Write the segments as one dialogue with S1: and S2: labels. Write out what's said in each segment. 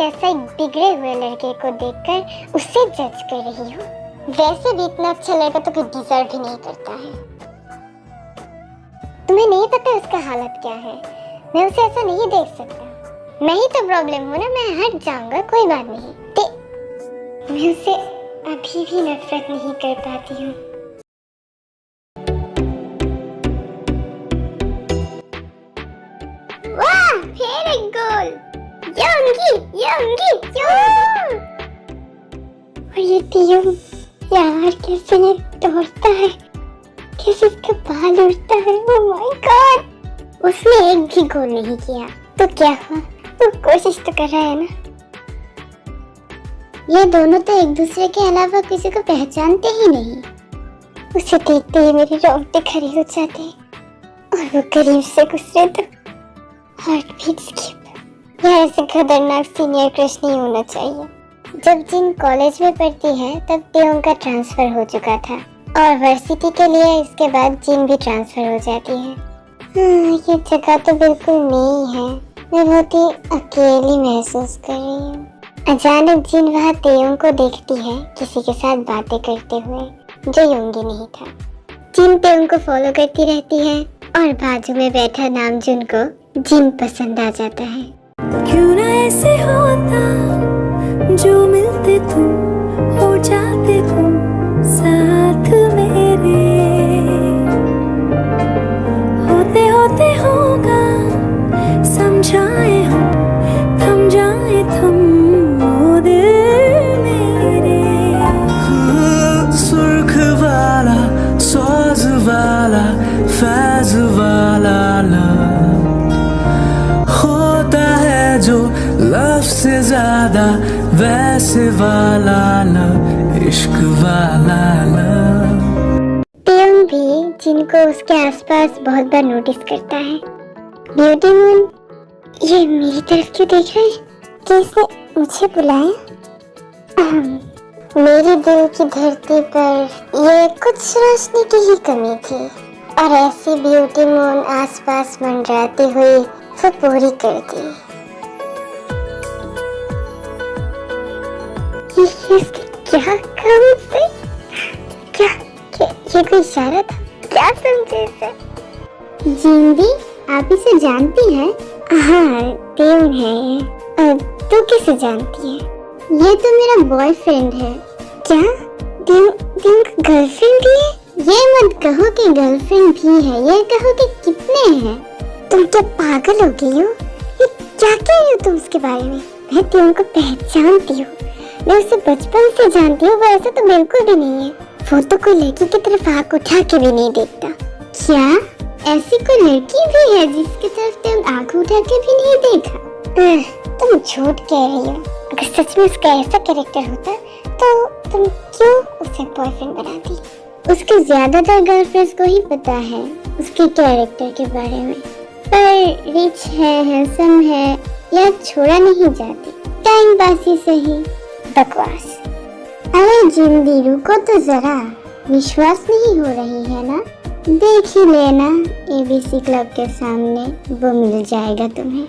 S1: जैसा एक बिगड़े हुए लड़के को देखकर उससे जज कर रही हो। वैसे भी इतना अच्छा लड़का तो कोई डिजर्व भी नहीं करता है। तुम्हें नहीं पता उसका हालत क्या है। मैं उसे ऐसा नहीं देख सकता। मैं ही तो प्रॉब्लम हूँ ना, मैं हट जाऊंगा, कोई बात नहीं। मैं उसे अभी भी नफरत नहीं कर पाती हूँ। वाह, फिर एक गोल। और ये टीम यार, कैसे ये दौड़ता है, कैसे इसका बाल उड़ता है। ओह माय गॉड, उसने एक भी गोल नहीं किया तो क्या हुआ, वो कोशिश तो कर रहा है ना। ये दोनों तो एक दूसरे के अलावा किसी को पहचानते ही नहीं। उसे देखते ही मेरे रोंगटे खड़े हो जाते और वो करीब से गुजरे तो हार्ट बीट स्किप। यार, ऐसे खतरनाक सीनियर क्रश नहीं होना चाहिए। जब जिन कॉलेज में पढ़ती है तब तेयोंग का ट्रांसफर हो चुका था और वर्सिटी के लिए इसके बाद जिन भी ट्रांसफर हो जाती है। ये जगह तो बिल्कुल नहीं है। मैं बहुत ही अकेली महसूस कर रही हूँ। अचानक जिन वहाँ तेयोंग को देखती है किसी के साथ बातें करते हुए, जो योंगी नहीं था। जिन तेयोंग को फॉलो करती रहती है और बाजू में बैठा नामजुन को जिन पसंद आ जाता है।
S2: क्यों ना ऐसे होता, जो मिलते तुम हो जाते तुम साथ मेरे, होते होते होगा समझाए हम, थम जाए थम ओ दिल मेरे। सुर्ख वाला, सोज वाला, फैज वाला होता है जो लव से ज्यादा वैसे वाला लव, इश्क वाला लव।
S1: तेयोंग भी जिनको उसके आसपास बहुत बार नोटिस करता है। ब्यूटी मून, ये मेरी तरफ क्यों देख रहा है? क्या इसने मुझे बुलाया? मेरी दिल की धरती पर ये कुछ रोशनी की ही कमी थी और ऐसी ब्यूटी मून आसपास मंडराती हुई वो पूरी कर दी। क्या काम से? क्या ये कोई इशारा था? क्या समझे इसे? जिंदी, आप इसे जानती हैं? हाँ, तेयोंग है ये। तू कैसे जानती है? ये तो मेरा बॉयफ्रेंड है। क्या तेयोंग गर्लफ्रेंड भी है? ये मत कहो कि गर्लफ्रेंड भी है, ये कहो कि कितने हैं। तुम क्या पागल हो गई हो? ये क्या कह रही हो तुम उसके बारे में? मैं तेयोंग को पहचानती हूँ, मैं उसे बचपन से जानती हूँ। वो ऐसा तो बिल्कुल भी नहीं है। वो तो कोई लड़की की तरफ आंख उठा के भी नहीं देखता। क्या ऐसी कोई लड़की भी है जिसकी तरफ तेयोंग आंख उठा के भी नहीं देखा? तुम झूठ कह रही हो। अगर सच में उसका ऐसा कैरेक्टर होता तो तुम क्यों उसे बॉयफ्रेंड बनाती? उसके ज्यादातर गर्लफ्रेंड्स को ही पता है उसके कैरेक्टर के बारे में, पर रिच है, हैंडसम है या छोड़ा नहीं जाती। टाइम पास ही सही। बकवास। अरे जिंदी, रुको तो जरा, विश्वास नहीं हो रही है ना? देख ही लेना, एबीसी क्लब के सामने वो मिल जाएगा तुम्हें।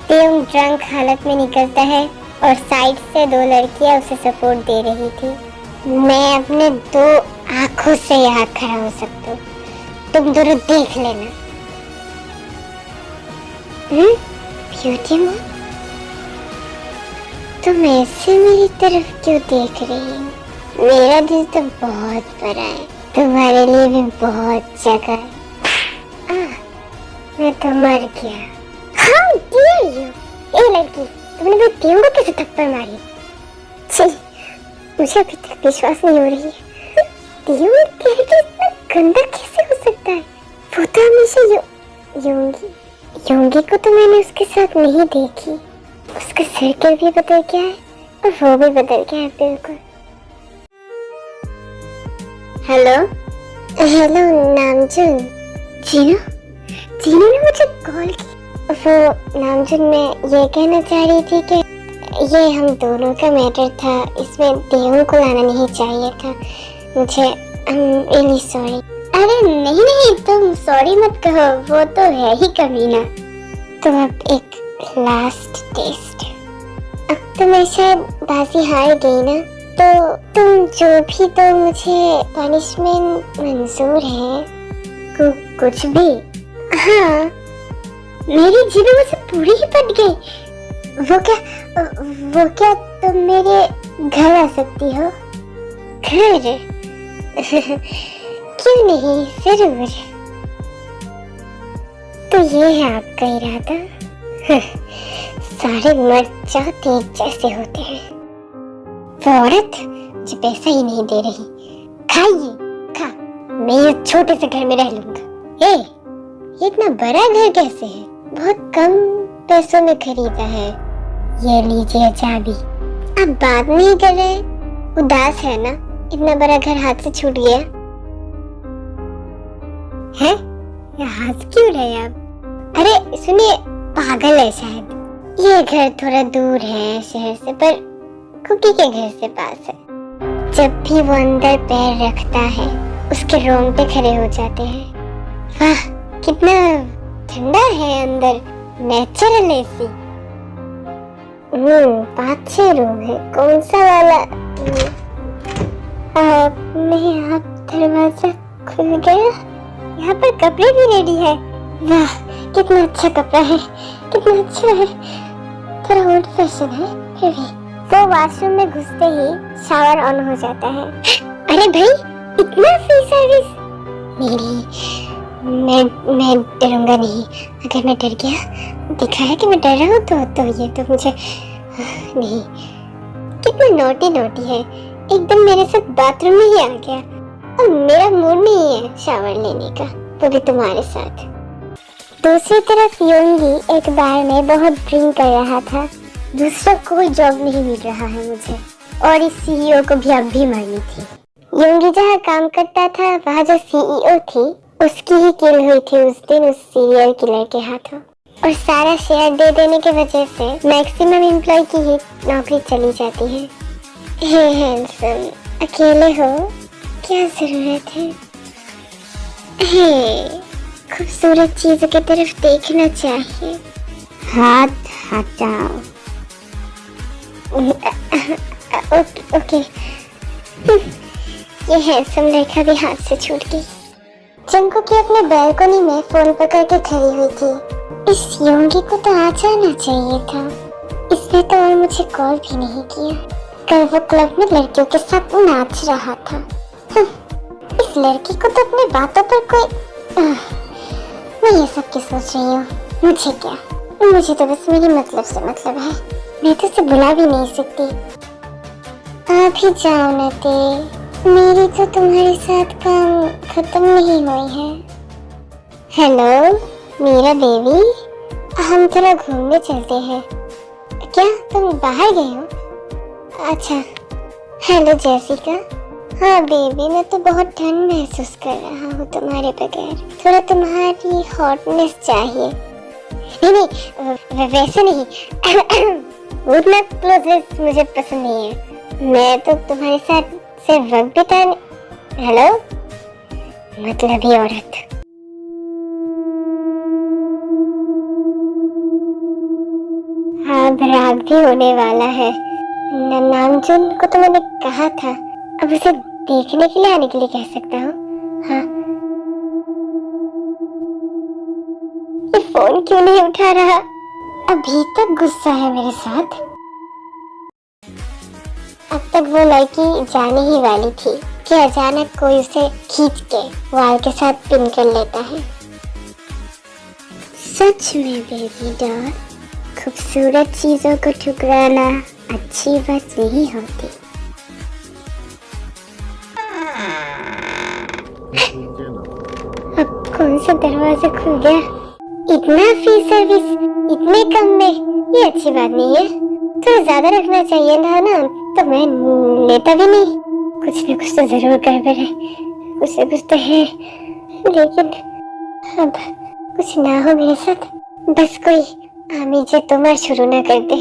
S1: तेयोंग ड्रंक हालत में निकलता है और साइड से दो लड़कियां उसे सपोर्ट दे रही थी। मैं अपने दो आंखों से यहाँ खड़ा हो सकता हूँ, तुम दोनों देख लेना। ब्यूटी मून, तुम ऐसे मेरी तरफ क्यों देख रही हो? मेरा दिल तो बहुत बड़ा है, तुम्हारे लिए भी बहुत जगह है। मैं तो मर गया। How dare you? ए लड़की, तुमने मेरे तेयोंग को कैसे थप्पड़ मारी? छी, मुझे अभी तक विश्वास नहीं हो रही है। तेयोंग कैरेक्टर इतना गंदा कैसे हो सकता है? वो तो हमेशा योंगी को तो मैंने उसके साथ नहीं देखी। उसका सर्कल भी बदल गया है और वो भी बदल गया है बिल्कुल। हेलो नामजुन। जीनू ने मुझे कॉल की। वो नामजुन, मैं ये कहना चाह रही थी कि ये हम दोनों का मैटर था, इसमें तेयोंग को लाना नहीं चाहिए था। मुझे रियली सॉरी। अरे नहीं, तुम सॉरी मत कहो, वो तो है ही कमीना। तुम अब एक लास्ट टेस्ट। अब तो मैं शायद बाजी हार गई ना, तो तुम जो भी तो मुझे पनिशमेंट मंजूर है, कुछ भी। हाँ, मेरी जीभ मुझसे पूरी ही पट गई। वो क्या तुम मेरे घर आ सकती हो? घर? क्यों नहीं, जरूर। तो ये है आपका इरादा? सारे मर्द चाहते एक जैसे होते हैं। वो औरत जो पैसा ही नहीं दे रही, खाइए खा, मैं ये छोटे से घर में रह लूंगा। ये इतना बड़ा घर कैसे है? बहुत कम पैसों में खरीदा है। ये लीजिए चाबी। आप बात नहीं कर रहे? उदास है ना? इतना बड़ा घर हाथ से छूट गया है। हंस क्यों रहे आप? अरे सुनिए, पागल है शायद। ये घर थोड़ा दूर है शहर से, पर कुकी के घर से पास है। जब भी वो अंदर पैर रखता है, उसके रोंगटे खड़े हो जाते हैं। वाह, कितना ठंडा है अंदर, नेचुरल एसी। 5-6 रूम है, कौन सा वाला? आप दरवाजा खुल गया। यहाँ पर कपड़े भी रेडी है। वाह, कितना अच्छा कपड़ा है, कितना अच्छा है। थोड़ा ओल्ड फैशन है फिर भी। वो वॉशरूम में घुसते ही शावर ऑन हो जाता है। अरे भाई, इतना फ्री सर्विस? मैं डरूंगा नहीं। अगर मैं डर गया, दिखा है कि मैं डर रहा हूँ, तो ये तो मुझे नहीं। कितना नोटी है, एकदम मेरे साथ बाथरूम में ही आ गया। अब मेरा मूड नहीं है शावर लेने का, वो भी तुम्हारे साथ। दूसरी तरफ योंगी एक बार में बहुत ड्रिंक कर रहा था। दूसरा कोई जॉब नहीं मिल रहा है मुझे, और इस सीईओ को भी अब भी मरनी थी। योंगी जहाँ काम करता था, वहाँ जो सीईओ थी, उसकी ही किल हुई थी उस दिन उस सीरियल किलर के हाथों। और सारा शेयर दे देने की वजह से मैक्सिमम एम्प्लॉय की ही नौकरी चली जाती है। हे हैंडसम, अकेले हो? क्या जरूरत है? हे, खूबसूरत चीजों की तरफ देखना चाहिए। हाथ हटाओ। ओके। ये हैंडसम लड़का भी हाथ से छूट गई। जंको की अपने बैल्कनी में फोन पकड़ के खड़ी हुई थी। इस योंगी को तो आ जाना चाहिए था। इसने तो और मुझे कॉल भी नहीं किया। कल वो क्लब में लड़कियों के साथ नाच रहा था। इस लड़की को तो अपने बातों पर कोई मैं ये सब क्या सोच रही हूँ? मुझे क्या, मुझे तो बस मेरी मतलब से मतलब है। मैं तो उसे बुला भी नहीं सकती। आप ही जाओ न ते, मेरी तो तुम्हारे साथ काम खत्म नहीं हुई है। हेलो मीरा देवी, हम थोड़ा घूमने चलते हैं। क्या तुम बाहर गए हो? अच्छा। Hello Jessica. हाँ बेबी, मैं तो बहुत ठंड महसूस कर रहा हूँ तुम्हारे बगैर। थोड़ा तुम्हारी हॉटनेस चाहिए। नहीं, वैसे नहीं। उतना क्लोजनेस मुझे पसंद नहीं है। मैं तो तुम्हारे साथ सिर्फ वक्त बिताने। हेलो, मतलब ही औरत। हाँ, रात भी होने वाला है। नामजुन को तो मैंने कहा था, अब उसे देखने के लिए आने के लिए कह सकता हूँ। हाँ, ये फोन क्यों नहीं उठा रहा? अभी तक गुस्सा है मेरे साथ। अब तक वो लड़की जाने ही वाली थी कि अचानक कोई उसे खींच के वाल के साथ पिन कर लेता है। सच में बेबी डॉल, खूबसूरत चीजों को ठुकराना अच्छी बात नहीं होती। अब कौन सा दरवाजा खुल गया? इतना फ्री सर्विस इतने कम में, ये अच्छी बात नहीं है। तो ज्यादा रखना चाहिए था ना, तो मैं लेता भी नहीं। कुछ न कुछ तो जरूर गड़बड़ है, कुछ न कुछ तो है। लेकिन अब कुछ ना हो मेरे साथ, बस कोई आमी जे तुमार शुरू ना कर दे।